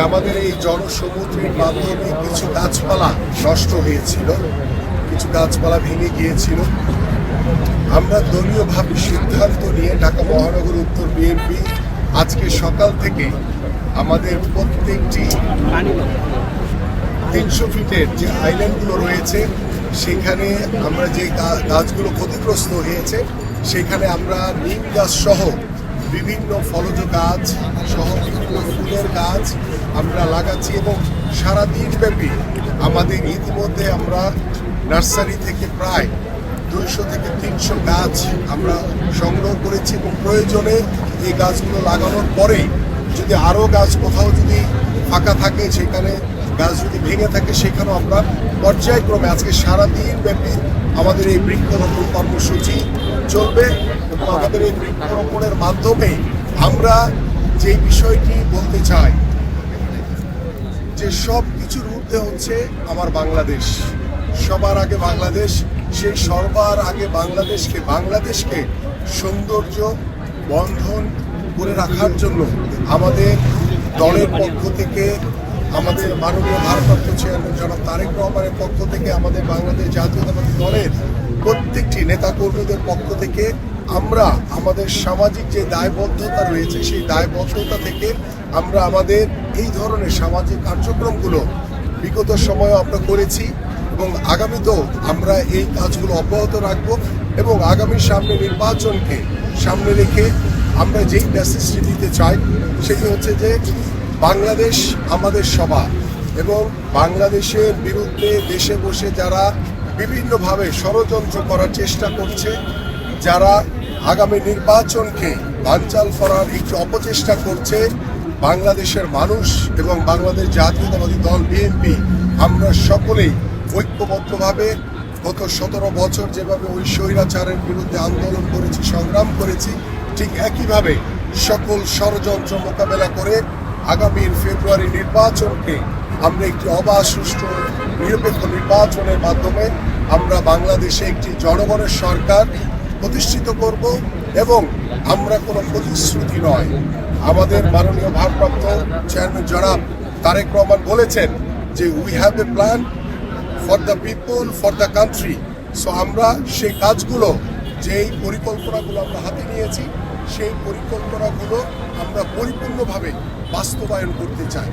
আমাদের এই জনসমুদ্রের মাধ্যমে কিছু গাছপালা নষ্ট হয়েছিল, কিছু গাছপালা ভেঙে গিয়েছিল। আমরা দলীয়ভাবে সিদ্ধান্ত নিয়ে ঢাকা মহানগর উত্তর বিএনপি আজকে সকাল থেকে আমাদের প্রত্যেকটি 300 ফিটের যে আইল্যান্ডগুলো রয়েছে সেখানে আমরা যে গাছগুলো ক্ষতিগ্রস্ত হয়েছে সেখানে আমরা নিম গাছ সহ বিভিন্ন ফলজ গাছ সহ বিভিন্ন ফুলের গাছ আমরা লাগাচ্ছি এবং সারাদিন ব্যাপী আমাদের ইতিমধ্যে আমরা নার্সারি থেকে প্রায় 200 থেকে 300 গাছ আমরা সংগ্রহ করেছি এবং প্রয়োজনে এই গাছগুলো লাগানোর পরেই যদি আরও গাছ কোথাও যদি ফাঁকা থাকে, সেখানে গাছ যদি ভেঙে থাকে, সেখানেও আমরা পর্যায়ক্রমে আজকে সারাদিন ব্যাপী আমাদের এই বৃক্ষরোপণ কর্মসূচি চলবে এবং আমাদের এই বৃক্ষরোপণের মাধ্যমে আমরা যে বিষয়টি বলতে চাই যে সব কিছুর ঊর্ধ্বে হচ্ছে আমার বাংলাদেশ, সবার আগে বাংলাদেশ। সেই সবার আগে বাংলাদেশকে সৌন্দর্য বন্ধন করে রাখার জন্য আমাদের দলের পক্ষ থেকে, আমাদের মাননীয় ভারপ্রাপ্ত চেয়ারম্যান জনাব তারেক রহমানের পক্ষ থেকে, আমাদের বাংলাদেশ জাতীয়তাবাদী দলের প্রত্যেকটি নেতাকর্মীদের পক্ষ থেকে আমরা আমাদের সামাজিক যে দায়বদ্ধতা রয়েছে সেই দায়বদ্ধতা থেকে আমরা আমাদের এই ধরনের সামাজিক কার্যক্রমগুলো বিগত সময়ে আমরা করেছি এবং আগামীতেও আমরা এই কাজগুলো অব্যাহত রাখব এবং আগামী সামনে নির্বাচনকে সামনে রেখে আমরা যেই মেসেজটি দিতে চাই সেটি হচ্ছে যে বাংলাদেশ আমাদের সবার এবং বাংলাদেশের বিরুদ্ধে দেশে বসে যারা বিভিন্নভাবে ষড়যন্ত্র করার চেষ্টা করছে, যারা আগামী নির্বাচনকে বানচাল করার একটি অপচেষ্টা করছে, বাংলাদেশের মানুষ এবং বাংলাদেশ জাতীয়তাবাদী দল বিএনপি আমরা সকলেই ঐক্যবদ্ধভাবে গত 17 বছর যেভাবে ওই স্বৈরাচারের বিরুদ্ধে আন্দোলন করেছি, সংগ্রাম করেছি, ঠিক একইভাবে সকল ষড়যন্ত্র মোকাবেলা করে আগামীর ফেব্রুয়ারি নির্বাচনকে আমরা একটি অবাধ সুষ্ঠু নিরপেক্ষ নির্বাচনের মাধ্যমে আমরা বাংলাদেশে একটি জনগণের সরকার প্রতিষ্ঠিত করব এবং আমরা কোনো প্রতিশ্রুতি নয়, আমাদের মাননীয় ভারপ্রাপ্ত চেয়ারম্যান জনাব তারেক রহমান বলেছেন যে we have a plan for the people, for the country. So আমরা সেই কাজগুলো, যেই পরিকল্পনাগুলো আমরা হাতে নিয়েছি সেই পরিকল্পনাগুলো আমরা পরিপূর্ণভাবে বাস্তবায়ন করতে চাই।